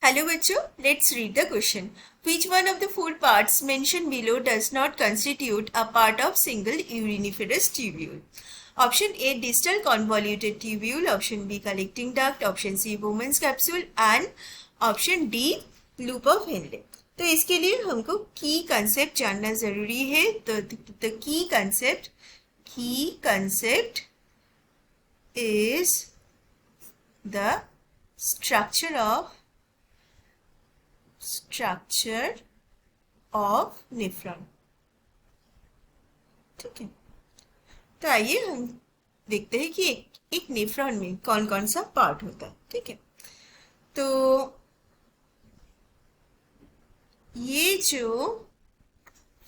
Hello बच्चों, let's read the question. Which one of the four parts mentioned below does not constitute a part of single uriniferous tubule? Option A, distal convoluted tubule. Option B, collecting duct. Option C, Bowman's capsule. And option D, loop of Henle. तो इसके लिए हमको की concept जानना जरूरी है. तो the key concept is the structure of nephron. ठीक है, तो आइए हम देखते हैं कि एक नेफ्रॉन में कौन कौन सा पार्ट होता है. ठीक है, तो ये जो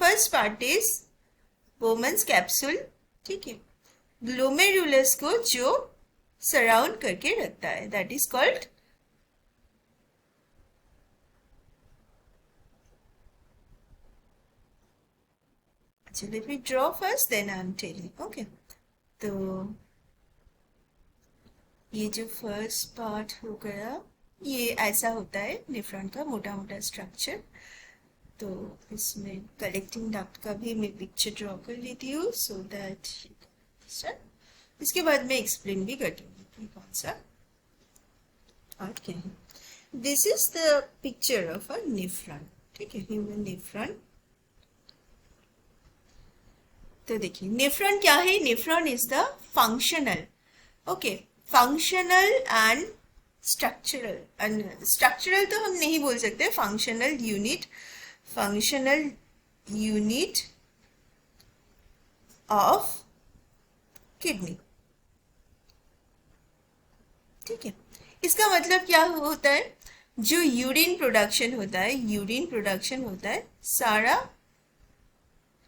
first part is Bowman's capsule. ठीक है, ग्लोमेरुलस को जो सराउंड करके रखता है, that is called let me draw first, then I'm telling. Okay, तो ये जो फर्स्ट पार्ट हो गया, ये ऐसा होता है नेफ्रॉन का मोटा मोटा स्ट्रक्चर. तो इसमें कलेक्टिंग डक्ट का भी मैं पिक्चर ड्रॉ कर लेती हूँ सो दैट. इसके बाद मैं एक्सप्लेन भी कर दूंगी कि कौन सा पार्ट क्या है. This is the picture of a nephron. ठीक है, ह्यूमन नेफ्रॉन. तो देखिए नेफ्रॉन क्या है. Nephron is the functional, okay, functional and structural. Structural तो हम नहीं बोल सकते. Functional unit of kidney. ठीक है, इसका मतलब क्या होता है, जो यूरिन प्रोडक्शन होता है सारा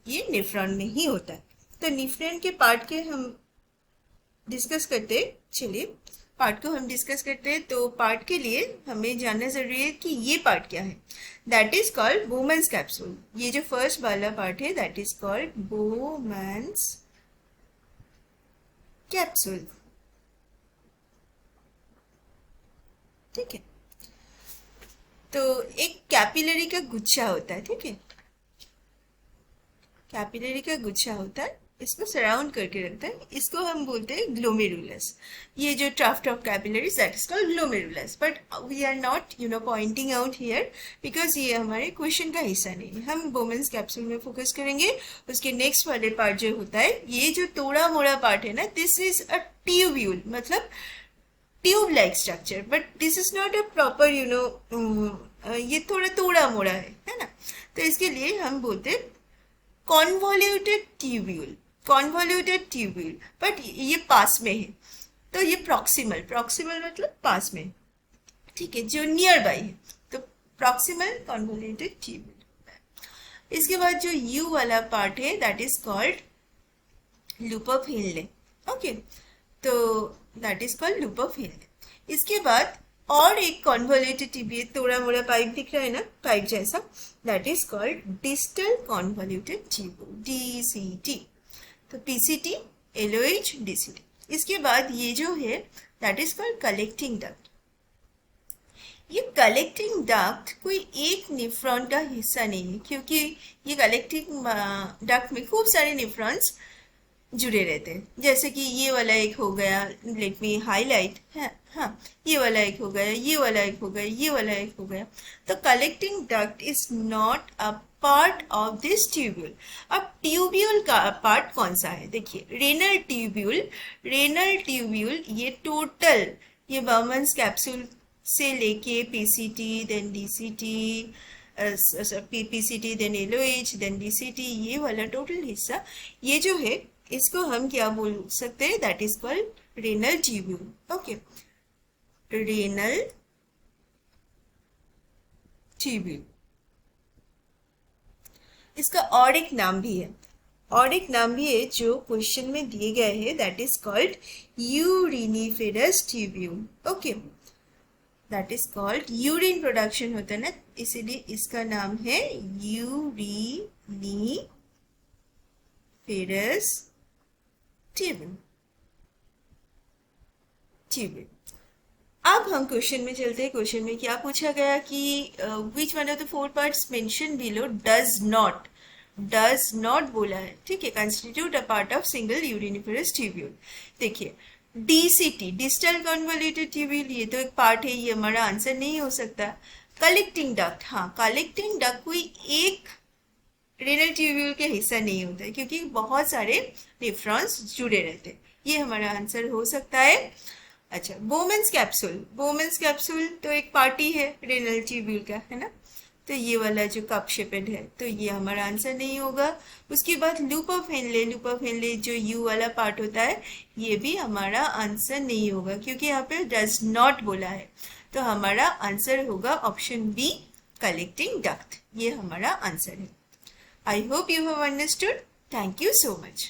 ये नेफ्रॉन में ही होता है. तो नेफ्रॉन के पार्ट के हम डिस्कस करते हैं. चलिए पार्ट को हम डिस्कस करते हैं. तो पार्ट के लिए हमें जानना जरूरी है कि ये पार्ट क्या है. That is called Bowman's capsule. ये जो फर्स्ट वाला पार्ट है that is called Bowman's capsule. ठीक है, तो एक कैपिलरी का गुच्छा होता है. ठीक है, कैपिलरी का गुच्छा होता है, इसको सराउंड करके रखता है. इसको हम बोलते हैं ग्लोमेरुलस. ये जो tuft of capillaries that is called glomerulus. But we are not pointing out here because ये हमारे क्वेश्चन का हिस्सा नहीं है. हम बोमन्स कैप्सूल में फोकस करेंगे. उसके नेक्स्ट वाले पार्ट जो होता है, ये जो तोड़ा मोड़ा पार्ट है ना, दिस इज अ ट्यूब्यूल, मतलब tube like structure. But this is not a proper ये थोड़ा तोड़ा मोड़ा है ना. तो इसके लिए हम बोलते हैं कॉन्वोल्यूटेड ट्यूब्यूल. बट ये पास में है, तो ये प्रॉक्सिमल मतलब पास में. ठीक है, जो नियर बाई है, तो प्रॉक्सिमल कॉन्वोल्यूटेड ट्यूब्यूल. इसके बाद जो यू वाला पार्ट है that is called loop of Henle. Okay, तो that is called loop of Henle. इसके बाद और एक कॉन्वोल्यूटेड ट्यूब्यूल, थोड़ा मोड़ा पाइप दिख रहा है ना, पाइप जैसा, that is called distal convoluted tubule, DCT. तो PCT, LOH, DCT. इसके बाद ये जो है that is called collecting duct. ये कलेक्टिंग डक्ट कोई एक नेफ्रॉन का हिस्सा नहीं है, क्योंकि ये कलेक्टिंग डक्ट में खूब सारे नेफ्रॉन्स जुड़े रहते हैं. जैसे कि ये वाला एक हो गया, लेट मी हाईलाइट है. हाँ, ये वाला एक हो गया, ये वाला एक हो गया, ये वाला एक हो गया. तो collecting duct is not a part of this tubule. अब ट्यूब्यूल का पार्ट कौन सा है, देखिए रेनल ट्यूब्यूल ये टोटल, ये बोमन्स कैप्सूल से लेके PCT, then DCT, PCT, then LOH, then DCT, ये वाला टोटल हिस्सा, ये जो है इसको हम क्या बोल सकते हैं, that is called renal tubule. Okay, renal tubule. इसका और एक नाम भी है, जो क्वेश्चन में दिए गए हैं, that is called uriniferous tubule. Okay, that is called, urine production होता है ना, इसीलिए इसका नाम है यूरिनिफेरस ट्यूब्यूल. अब हम क्वेश्चन में चलते हैं। क्वेश्चन में क्या पूछा गया कि which one of the four parts mention below does not बोला है, ठीक है, constitute a part of single uriniferous tubule. देखिए डीसीटी डिस्टल कन्वोल्यूटेड ट्यूब्यूल, ये तो एक पार्ट है, ये हमारा आंसर नहीं हो सकता। कलेक्टिंग डक्ट, हाँ कलेक्टिंग डक्ट कोई एक रेनल ट्यूब्यूल के हिस्सा नहीं होता है क्योंकि बहुत सारे नेफ्रॉन्स जुड़े रहते हैं, ये हमारा आंसर हो सकता है। अच्छा बोमेंस कैप्सूल तो एक पार्टी है रेनल ट्यूब्यूल का, है ना, तो ये वाला जो कप शेपेड है तो ये हमारा आंसर नहीं होगा। उसके बाद लूप ऑफ हेनले जो यू वाला पार्ट होता है, ये भी हमारा आंसर नहीं होगा क्योंकि यहाँ पे डज नॉट बोला है, तो हमारा आंसर होगा ऑप्शन बी कलेक्टिंग डक्ट, ये हमारा आंसर है। I hope you have understood. Thank you so much.